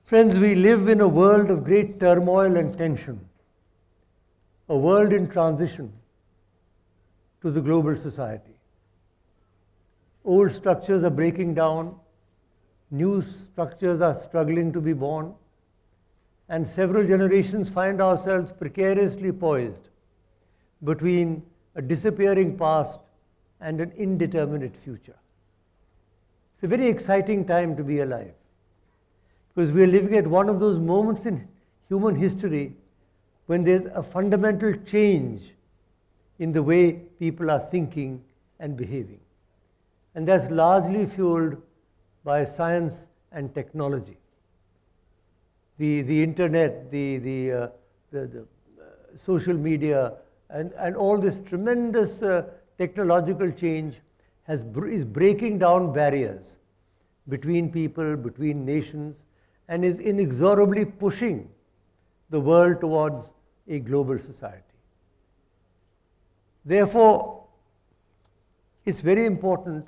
Friends, we live in a world of great turmoil and tension, a world in transition to the global society. Old structures are breaking down, new structures are struggling to be born, and several generations find ourselves precariously poised between a disappearing past and an indeterminate future. It's a very exciting time to be alive, because we are living at one of those moments in human history when there's a fundamental change in the way people are thinking and behaving. And that's largely fueled by science and technology. The internet, the social media, and all this tremendous technological change is breaking down barriers between people, between nations, and is inexorably pushing the world towards a global society. Therefore, it's very important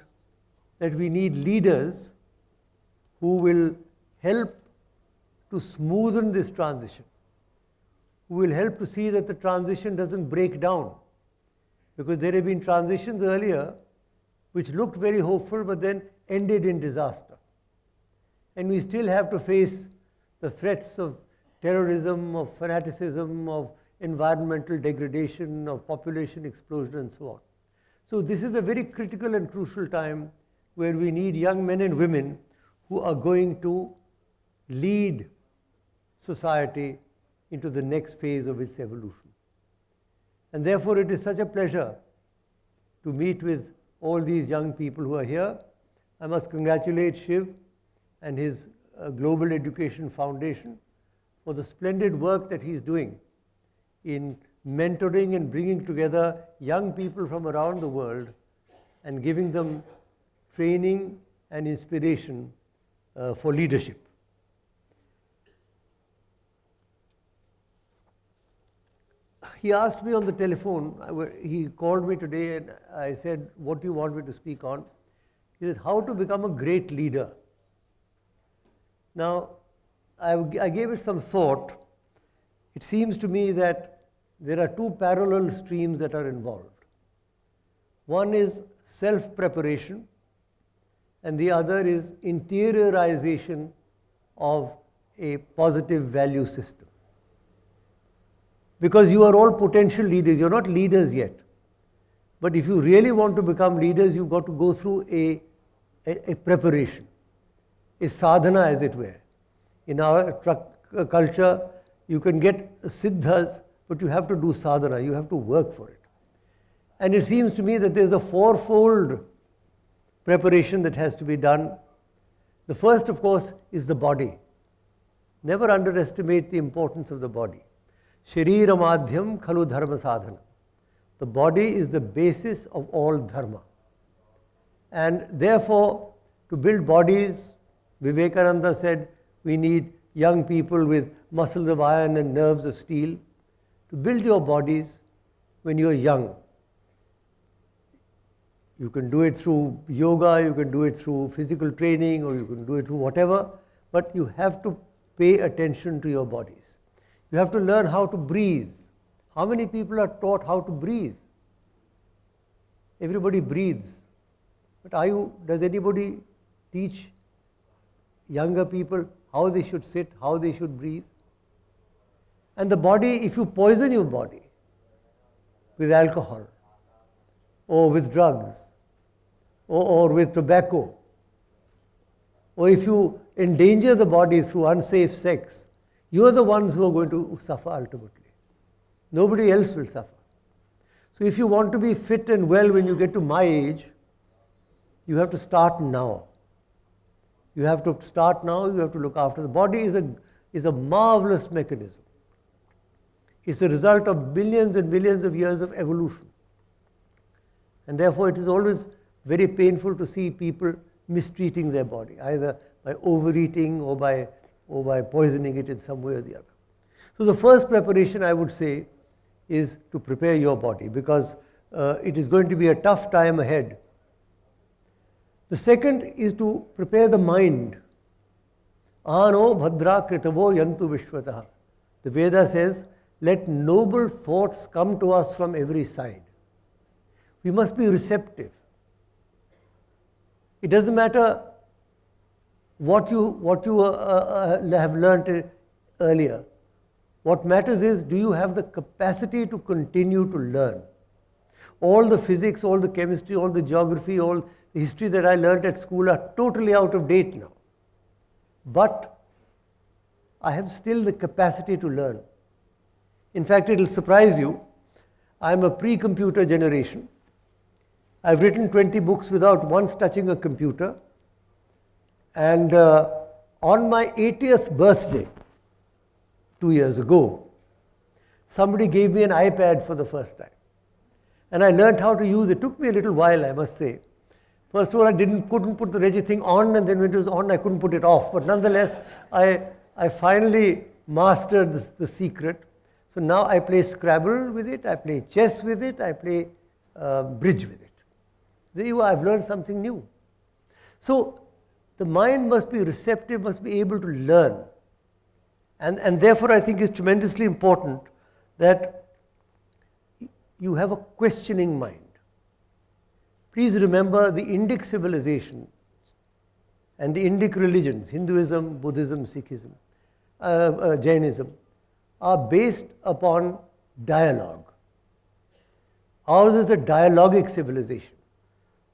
that we need leaders who will help to smoothen this transition, who will help to see that the transition doesn't break down. Because there have been transitions earlier which looked very hopeful but then ended in disaster. And we still have to face the threats of terrorism, of fanaticism, of environmental degradation, of population explosion, and so on. So this is a very critical and crucial time where we need young men and women who are going to lead society into the next phase of its evolution. And therefore it is such a pleasure to meet with all these young people who are here. I must congratulate Shiv and his Global Education Foundation for the splendid work that he's doing in mentoring and bringing together young people from around the world and giving them training and inspiration for leadership. He asked me on the telephone, he called me today and I said, what do you want me to speak on? He said, how to become a great leader. Now, I gave it some thought. It seems to me that there are two parallel streams that are involved. One is self-preparation, and the other is interiorization of a positive value system. Because you are all potential leaders, you're not leaders yet. But if you really want to become leaders, you've got to go through a preparation, a sadhana as it were. In our culture, you can get siddhas, but you have to do sadhana, you have to work for it. And it seems to me that there's a fourfold preparation that has to be done. The first, of course, is the body. Never underestimate the importance of the body. Sharira madhyam khalu dharma sadhana. The body is the basis of all dharma. And therefore, to build bodies, Vivekananda said, we need young people with muscles of iron and nerves of steel. To build your bodies when you're young. You can do it through yoga, you can do it through physical training, or you can do it through whatever, but you have to pay attention to your bodies. You have to learn how to breathe. How many people are taught how to breathe? Everybody breathes. But does anybody teach younger people how they should sit, how they should breathe? And the body, if you poison your body with alcohol, or with drugs, or with tobacco, or if you endanger the body through unsafe sex, you are the ones who are going to suffer ultimately. Nobody else will suffer. So if you want to be fit and well when you get to my age, you have to start now. You have to start now, you have to look after. The body is a marvelous mechanism. It's a result of billions and billions of years of evolution. And therefore it is always very painful to see people mistreating their body, either by overeating or by poisoning it in some way or the other. So the first preparation, I would say, is to prepare your body, because it is going to be a tough time ahead. The second is to prepare the mind. Ano bhadra kritavo yantu vishwataha. The Veda says, let noble thoughts come to us from every side. We must be receptive. It doesn't matter what you have learnt earlier. What matters is, do you have the capacity to continue to learn? All the physics, all the chemistry, all the geography, all the history that I learnt at school are totally out of date now. But I have still the capacity to learn. In fact, it will surprise you. I'm a pre-computer generation. I've written 20 books without once touching a computer. And on my 80th birthday, 2 years ago, somebody gave me an iPad for the first time. And I learned how to use it. It took me a little while, I must say. First of all, I couldn't put the Reggie thing on, and then when it was on, I couldn't put it off. But nonetheless, I finally mastered the secret. So now I play Scrabble with it, I play chess with it, I play bridge with it. There you are, I've learned something new. So the mind must be receptive, must be able to learn. And therefore I think it's tremendously important that you have a questioning mind. Please remember the Indic civilization and the Indic religions, Hinduism, Buddhism, Sikhism, Jainism, are based upon dialogue. Ours is a dialogic civilization.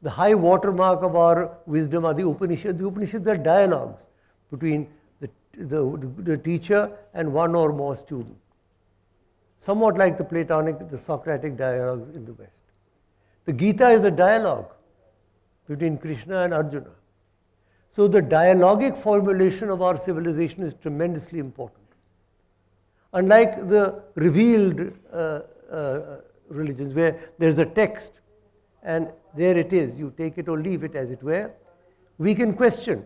The high watermark of our wisdom are the Upanishads. The Upanishads are dialogues between the teacher and one or more students. Somewhat like the Platonic, the Socratic dialogues in the West. The Gita is a dialogue between Krishna and Arjuna. So the dialogic formulation of our civilization is tremendously important. Unlike the revealed religions where there's a text and there it is, you take it or leave it as it were, we can question.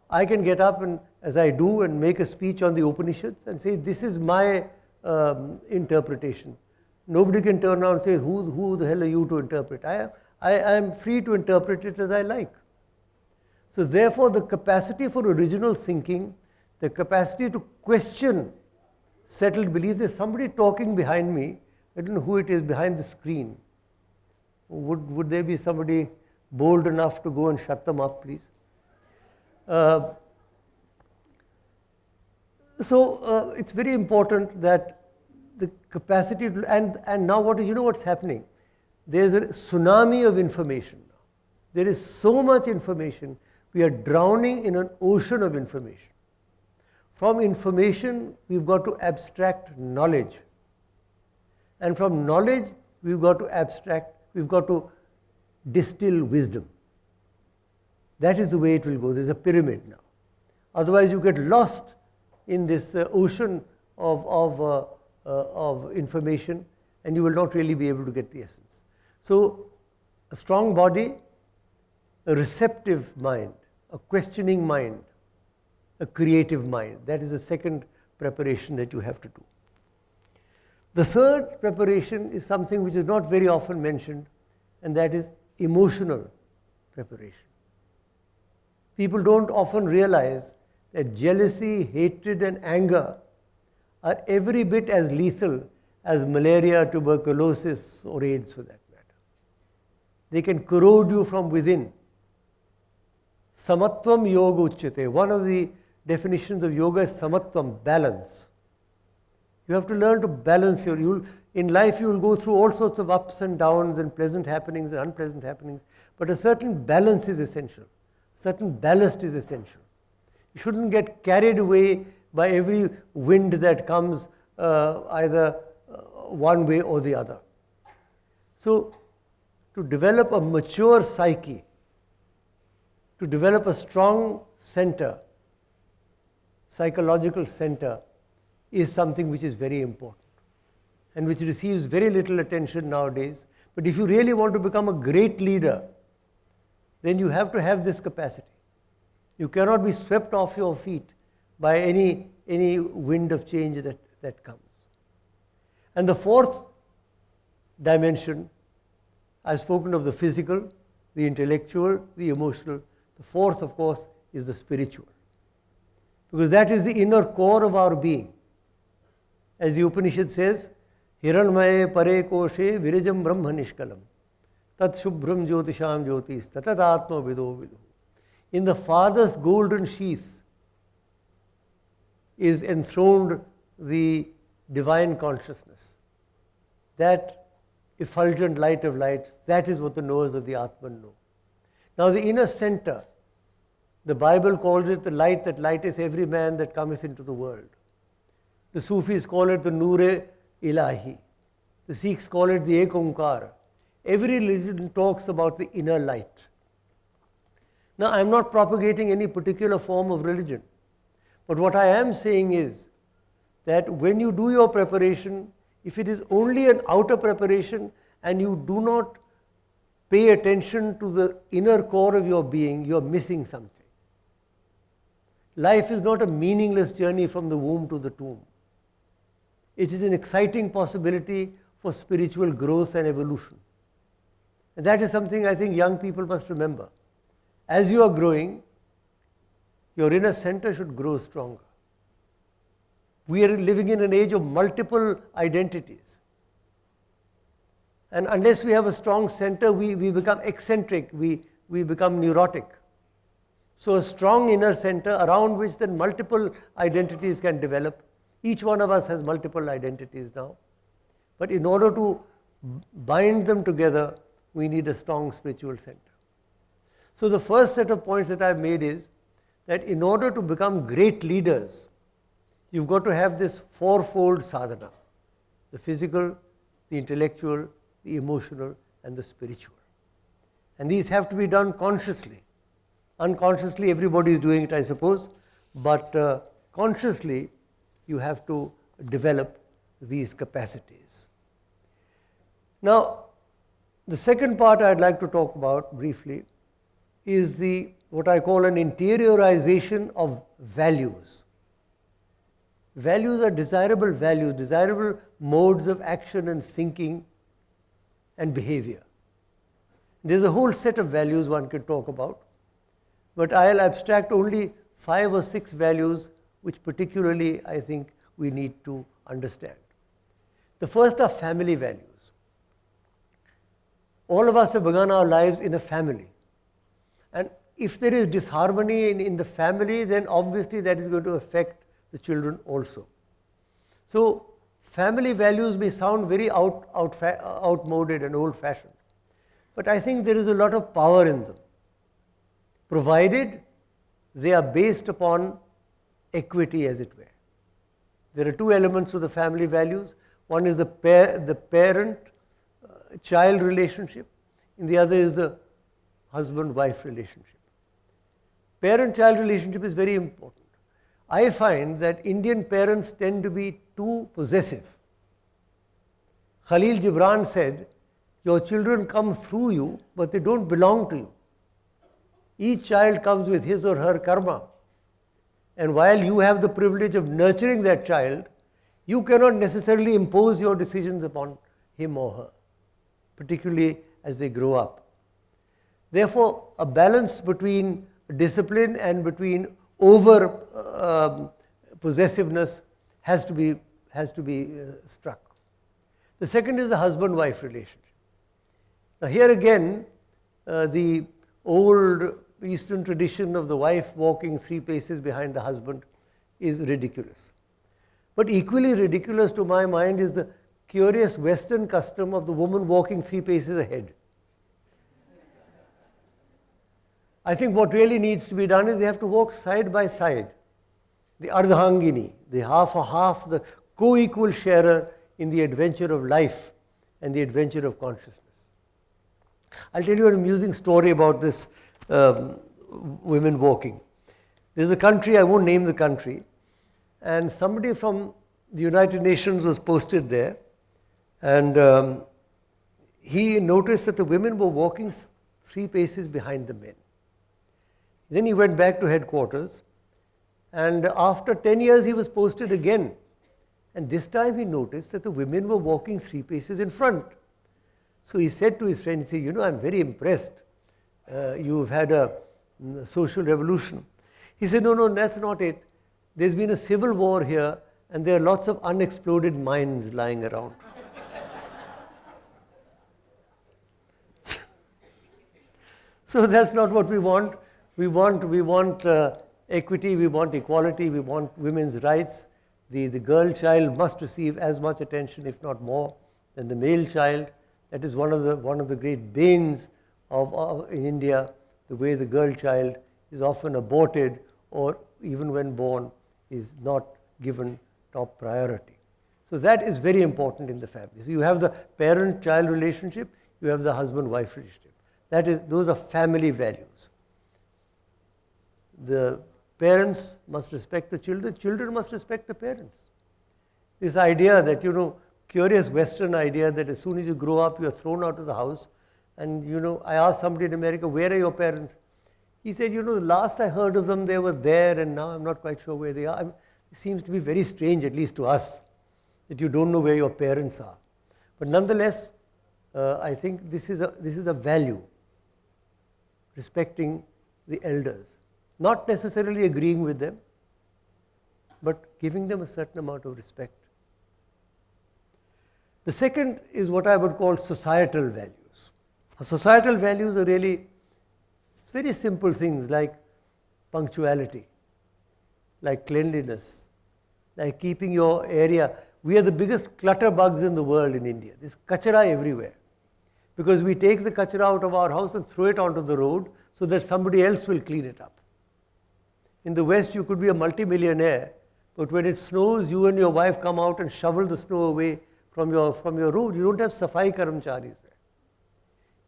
I can get up and, as I do, and make a speech on the Upanishads and say, this is my interpretation. Nobody can turn around and say, who the hell are you to interpret? I am free to interpret it as I like. So therefore the capacity for original thinking, the capacity to question settled beliefs. There's somebody talking behind me. I don't know who it is behind the screen. Would there be somebody bold enough to go and shut them up, please? So it's very important that the capacity to, and now you know what's happening? There's a tsunami of information. There is so much information. We are drowning in an ocean of information. From information, we've got to abstract knowledge. And from knowledge, we've got to distill wisdom. That is the way it will go. There's a pyramid now. Otherwise, you get lost in this ocean of information, and you will not really be able to get the essence. So, a strong body, a receptive mind, a questioning mind, a creative mind. That is the second preparation that you have to do. The third preparation is something which is not very often mentioned, and that is emotional preparation. People don't often realize that jealousy, hatred, and anger are every bit as lethal as malaria, tuberculosis, or AIDS for that matter. They can corrode you from within. Samatvam yoga uchyate. One of the definitions of yoga is samatvam, balance. You have to learn to balance in life you will go through all sorts of ups and downs and pleasant happenings and unpleasant happenings, but a certain balance is essential. Certain ballast is essential. You shouldn't get carried away by every wind that comes either one way or the other. So, to develop a mature psyche, to develop a strong center, psychological center, is something which is very important and which receives very little attention nowadays. But if you really want to become a great leader, then you have to have this capacity. You cannot be swept off your feet by any wind of change that comes. And the fourth dimension, I've spoken of the physical, the intellectual, the emotional. The fourth, of course, is the spiritual. because that is the inner core of our being. As the Upanishad says, Hiranmaye pare koshe virijam brahma nishkalam tat shubhram jyotisham jyotis tatat atma vido vidu. In the farthest golden sheath is enthroned the divine consciousness. That effulgent light of lights, that is what the knowers of the Atman know. Now the inner center, the Bible calls it the light that lighteth every man that cometh into the world. The Sufis call it the Noor-e Ilahi. The Sikhs call it the Ek Onkar. Every religion talks about the inner light. Now I am not propagating any particular form of religion. But what I am saying is that when you do your preparation, if it is only an outer preparation and you do not pay attention to the inner core of your being, you are missing something. Life is not a meaningless journey from the womb to the tomb. It is an exciting possibility for spiritual growth and evolution. And that is something I think young people must remember. As you are growing, your inner center should grow stronger. We are living in an age of multiple identities. And unless we have a strong center, we become eccentric, we become neurotic. So a strong inner center around which then multiple identities can develop. Each one of us has multiple identities now. But in order to bind them together, we need a strong spiritual center. So the first set of points that I've made is that in order to become great leaders, you've got to have this fourfold sadhana: the physical, the intellectual, the emotional, and the spiritual. And these have to be done consciously. Unconsciously, everybody is doing it, I suppose, but consciously, you have to develop these capacities. Now, the second part I'd like to talk about briefly is what I call an interiorization of values. Values are desirable values, desirable modes of action and thinking and behavior. There's a whole set of values one could talk about, but I'll abstract only 5 or 6 values which particularly I think we need to understand. The first are family values. All of us have begun our lives in a family. And if there is disharmony in the family, then obviously that is going to affect the children also. So family values may sound very outmoded and old-fashioned, but I think there is a lot of power in them, provided they are based upon equity, as it were. There are 2 elements to the family values. One is the parent-child relationship, and the other is the husband-wife relationship. Parent-child relationship is very important. I find that Indian parents tend to be too possessive. Khalil Gibran said, your children come through you, but they don't belong to you. Each child comes with his or her karma. And while you have the privilege of nurturing that child, you cannot necessarily impose your decisions upon him or her, particularly as they grow up. Therefore, a balance between discipline and between over possessiveness has to be struck. The second is the husband-wife relationship. Now here again, the old Eastern tradition of the wife walking 3 paces behind the husband is ridiculous. But equally ridiculous to my mind is the curious Western custom of the woman walking 3 paces ahead. I think what really needs to be done is they have to walk side by side. The Ardhangini, the half, the co-equal sharer in the adventure of life and the adventure of consciousness. I'll tell you an amusing story about this women walking. There's a country, I won't name the country, and somebody from the United Nations was posted there, and he noticed that the women were walking 3 paces behind the men. Then he went back to headquarters, and after 10 years he was posted again. And this time he noticed that the women were walking 3 paces in front. So he said to his friend, he said, you know, I'm very impressed. You've had a social revolution. He said, no, that's not it. there's been a civil war here and there are lots of unexploded mines lying around. So that's not what we want. We want equity, we want equality, we want women's rights. The girl child must receive as much attention, if not more, than the male child. That is one of the great banes in India, the way the girl child is often aborted, or even when born is not given top priority. So that is very important in the family. So you have the parent-child relationship, you have the husband-wife relationship. Those are family values. The parents must respect the children must respect the parents. This idea that, curious Western idea that as soon as you grow up, you are thrown out of the house. And, I asked somebody in America, where are your parents? He said, the last I heard of them, they were there, and now I'm not quite sure where they are. It seems to be very strange, at least to us, that you don't know where your parents are. But nonetheless, I think this is a value, respecting the elders. Not necessarily agreeing with them, but giving them a certain amount of respect. The second is what I would call societal values. Societal values are really very simple things like punctuality, like cleanliness, like keeping your area. We are the biggest clutter bugs in the world in India. There's kachara everywhere. Because we take the kachara out of our house and throw it onto the road so that somebody else will clean it up. In the West, you could be a multimillionaire, but when it snows, you and your wife come out and shovel the snow away from your road. You don't have safai karamcharis there.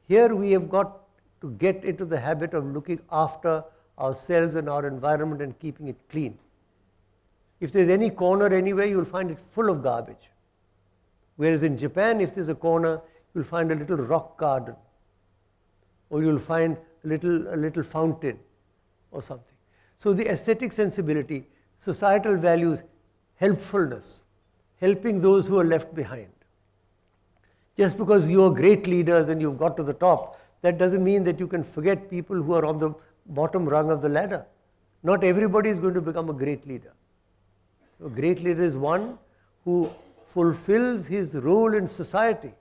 Here we have got to get into the habit of looking after ourselves and our environment and keeping it clean. If there's any corner anywhere, you'll find it full of garbage. Whereas in Japan, if there's a corner, you'll find a little rock garden, or you'll find a little fountain or something. So the aesthetic sensibility, societal values, helpfulness, helping those who are left behind. Just because you are great leaders and you've got to the top, that doesn't mean that you can forget people who are on the bottom rung of the ladder. Not everybody is going to become a great leader. A great leader is one who fulfills his role in society.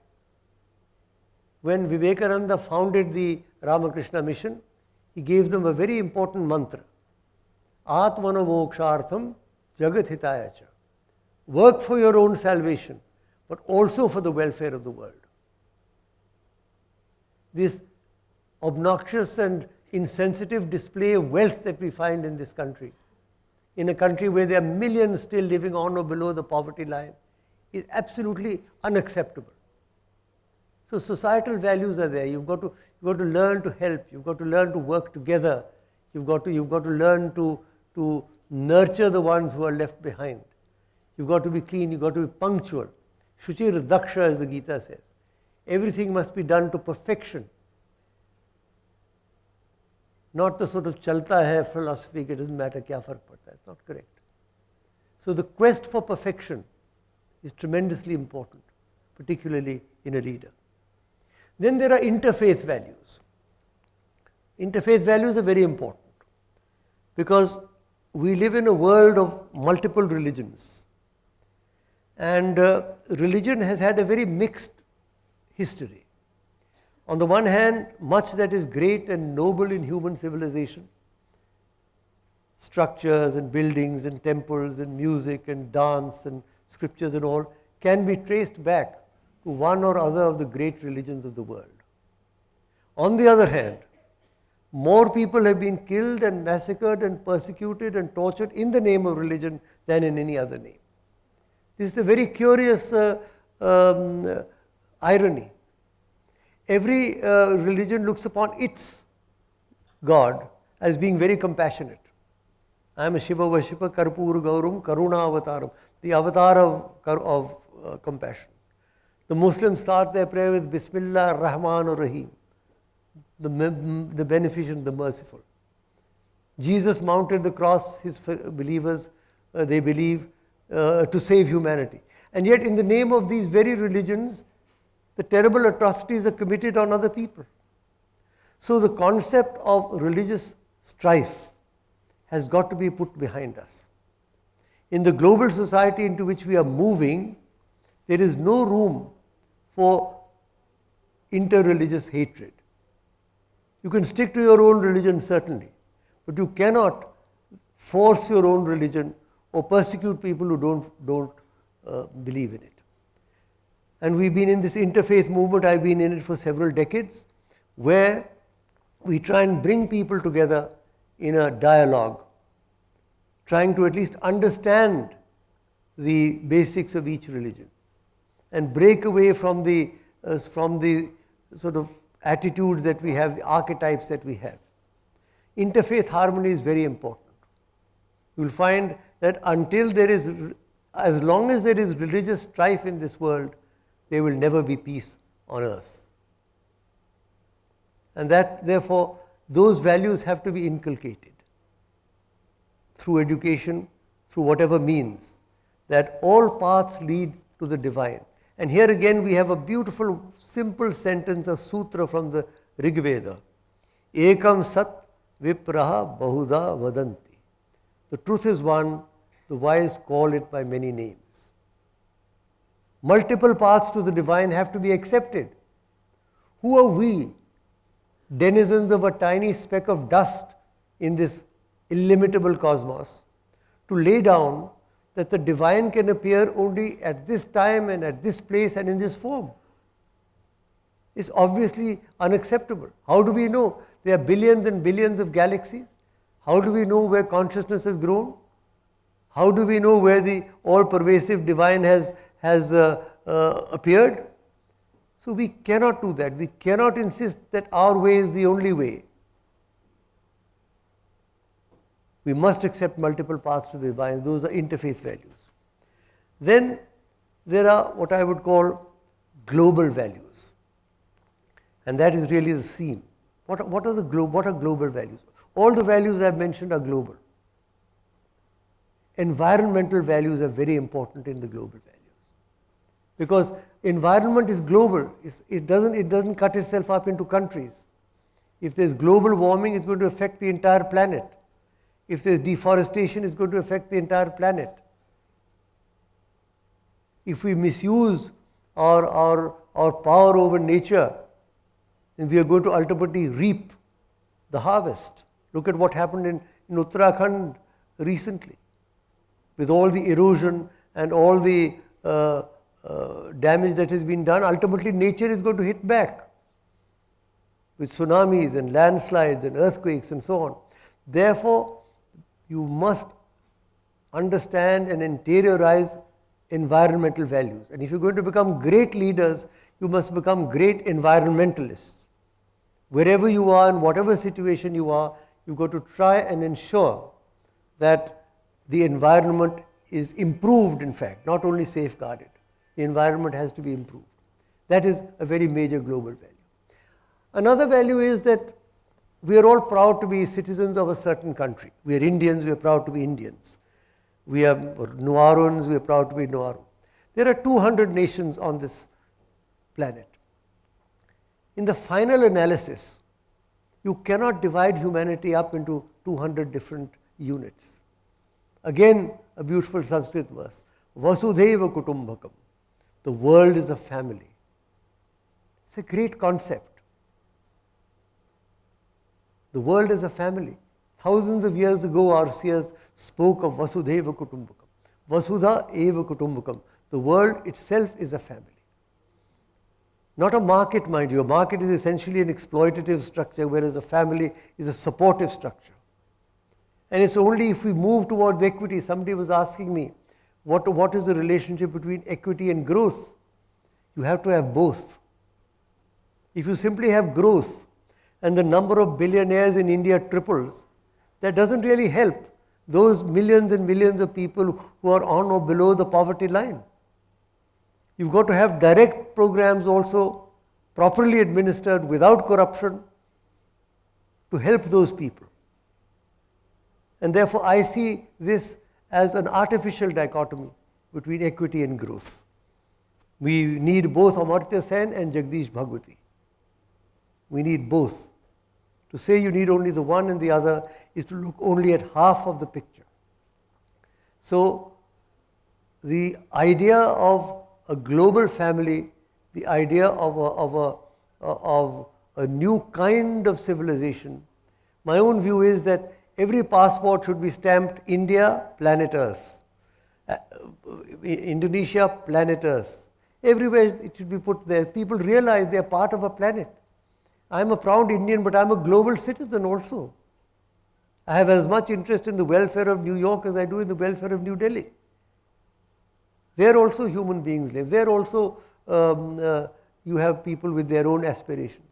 When Vivekananda founded the Ramakrishna mission, he gave them a very important mantra. Atmana mokshartham jagat hitaya cha. Work for your own salvation, but also for the welfare of the world. This obnoxious and insensitive display of wealth that we find in this country, in a country where there are millions still living on or below the poverty line, is absolutely unacceptable. So societal values are there. You've got to learn to help. You've got to learn to work together. You've got to learn to nurture the ones who are left behind. You've got to be clean. You've got to be punctual. Shuchir daksha, as the Gita says. Everything must be done to perfection. Not the sort of chalta hai philosophy, it doesn't matter kya fark padta. It's not correct. So the quest for perfection is tremendously important, particularly in a leader. Then there are interfaith values. Interfaith values are very important because we live in a world of multiple religions. And religion has had a very mixed history. On the one hand, much that is great and noble in human civilization, structures and buildings and temples and music and dance and scriptures and all, can be traced back to one or other of the great religions of the world. On the other hand, more people have been killed and massacred and persecuted and tortured in the name of religion than in any other name. This is a very curious irony. Every religion looks upon its God as being very compassionate. I am a Shiva worshipper, Karpur Gaurum, Karuna Avataram, the avatar of compassion. The Muslims start their prayer with Bismillah Rahman Rahim, the beneficent, the merciful. Jesus mounted the cross, his believers, they believe, to save humanity. And yet in the name of these very religions, the terrible atrocities are committed on other people. So the concept of religious strife has got to be put behind us. In the global society into which we are moving, there is no room for inter-religious hatred. You can stick to your own religion, certainly, but you cannot force your own religion or persecute people who don't believe in it. And we've been in this interfaith movement, I've been in it for several decades, where we try and bring people together in a dialogue, trying to at least understand the basics of each religion and break away from the sort of attitudes that we have, the archetypes that we have. Interfaith harmony is very important. You'll find that as long as there is religious strife in this world, there will never be peace on earth. And that, therefore, those values have to be inculcated through education, through whatever means, that all paths lead to the divine. And here again we have a beautiful, simple sentence, a sutra from the Rig Veda. Ekam sat vipraha bahuda vadanti. The truth is one, the wise call it by many names. Multiple paths to the divine have to be accepted. Who are we, denizens of a tiny speck of dust in this illimitable cosmos, to lay down that the divine can appear only at this time and at this place and in this form? It's obviously unacceptable. How do we know? There are billions and billions of galaxies. How do we know where consciousness has grown? How do we know where the all-pervasive divine has appeared? So we cannot do that. We cannot insist that our way is the only way. We must accept multiple paths to the divine. Those are interfaith values. Then there are what I would call global values. And that is really the theme. What are global values? All the values I've mentioned are global. Environmental values are very important in the global values. Because environment is global. It doesn't cut itself up into countries. If there's global warming, it's going to affect the entire planet. If there's deforestation, it's going to affect the entire planet. If we misuse our power over nature, then we are going to ultimately reap the harvest. Look at what happened in Uttarakhand recently, with all the erosion and all the damage that has been done. Ultimately, nature is going to hit back with tsunamis and landslides and earthquakes and so on. Therefore, you must understand and interiorize environmental values. And if you're going to become great leaders, you must become great environmentalists. Wherever you are, in whatever situation you are, you've got to try and ensure that the environment is improved, in fact, not only safeguarded. The environment has to be improved. That is a very major global value. Another value is that we are all proud to be citizens of a certain country. We are Indians, we are proud to be Indians. We are Nauruans, we are proud to be Nauru. There are 200 nations on this planet. In the final analysis, you cannot divide humanity up into 200 different units. Again, a beautiful Sanskrit verse. Vasudhaiva Kutumbakam. The world is a family. It's a great concept. The world is a family. Thousands of years ago, our seers spoke of Vasudhaiva Kutumbakam. Vasudha eva Kutumbakam. The world itself is a family. Not a market, mind you. A market is essentially an exploitative structure, whereas a family is a supportive structure. And it's only if we move towards equity. Somebody was asking me, what is the relationship between equity and growth? You have to have both. If you simply have growth and the number of billionaires in India triples, that doesn't really help those millions and millions of people who are on or below the poverty line. You've got to have direct programs also, properly administered, without corruption, to help those people. And therefore, I see this as an artificial dichotomy between equity and growth. We need both Amartya Sen and Jagdish Bhagwati. We need both. To say you need only the one and the other is to look only at half of the picture. So, the idea of a global family, the idea of a new kind of civilization. My own view is that every passport should be stamped India, planet Earth. Indonesia, planet Earth. Everywhere it should be put there. People realize they are part of a planet. I'm a proud Indian, but I'm a global citizen also. I have as much interest in the welfare of New York as I do in the welfare of New Delhi. There also human beings live. There also you have people with their own aspirations.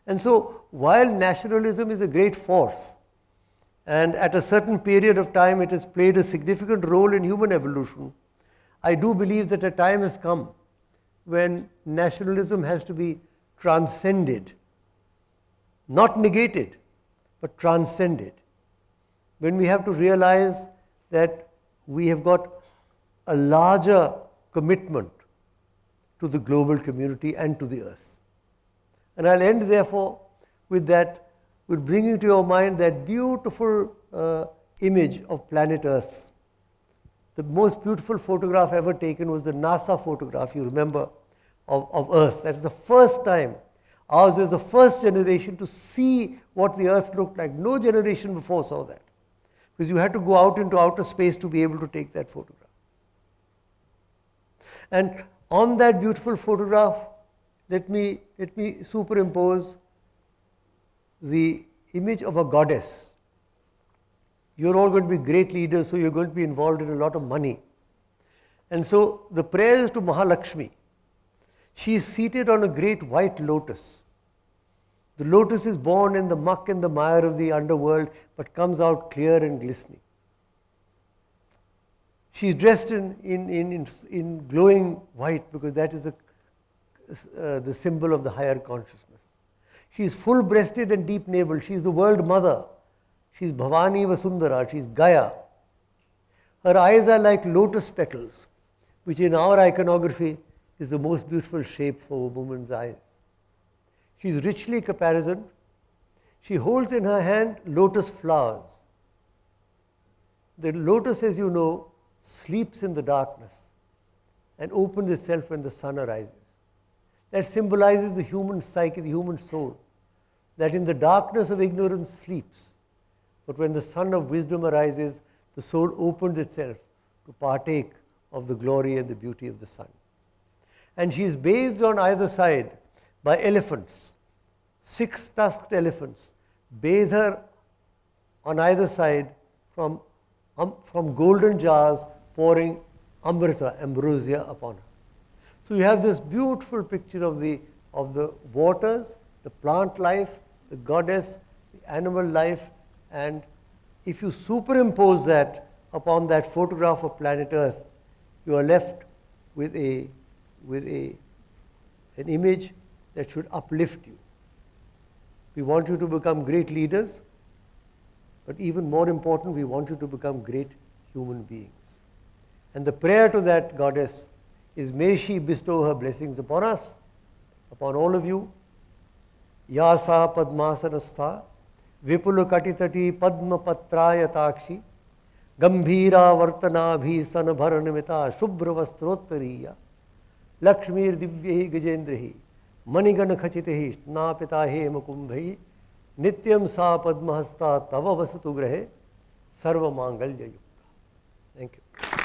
And so while nationalism is a great force, and at a certain period of time it has played a significant role in human evolution, I do believe that a time has come when nationalism has to be transcended, not negated, but transcended. When we have to realize that we have got a larger commitment to the global community and to the earth. And I'll end therefore with that, with bringing to your mind that beautiful image of planet Earth. The most beautiful photograph ever taken was the NASA photograph, you remember, of Earth. That is the first time. Ours is the first generation to see what the Earth looked like. No generation before saw that. Because you had to go out into outer space to be able to take that photograph. And on that beautiful photograph, let me superimpose the image of a goddess. You're all going to be great leaders, so you're going to be involved in a lot of money. And so the prayer is to Mahalakshmi. She is seated on a great white lotus. The lotus is born in the muck and the mire of the underworld, but comes out clear and glistening. She is dressed in glowing white, because that is the symbol of the higher consciousness. She is full-breasted and deep-naveled. She is the world mother. She is Bhavani Vasundhara. She is Gaia. Her eyes are like lotus petals, which in our iconography is the most beautiful shape for a woman's eyes. She is richly caparisoned. She holds in her hand lotus flowers. The lotus, as you know, sleeps in the darkness and opens itself when the sun arises. That symbolizes the human psyche, the human soul, that in the darkness of ignorance sleeps, but when the sun of wisdom arises, the soul opens itself to partake of the glory and the beauty of the sun. And she is bathed on either side by elephants. 6 tusked elephants bathe her on either side from golden jars pouring amrita, ambrosia, upon her. So you have this beautiful picture of the waters, the plant life, the goddess, the animal life, and if you superimpose that upon that photograph of planet Earth, you are left with an image that should uplift you. We want you to become great leaders, but even more important, we want you to become great human beings. And the prayer to that goddess is, may she bestow her blessings upon us, upon all of you. Yasa padmasanastha vipula katitati padma patrayatakshi gambhira vartana bhisana bharanamita shubhra vastrottariya lakshmir divyahi gajendrihi manigana khachitehi snapita he makumbhi nityam sa padmahasta tava vasatu grahe sarva mangalya yukta. Thank you.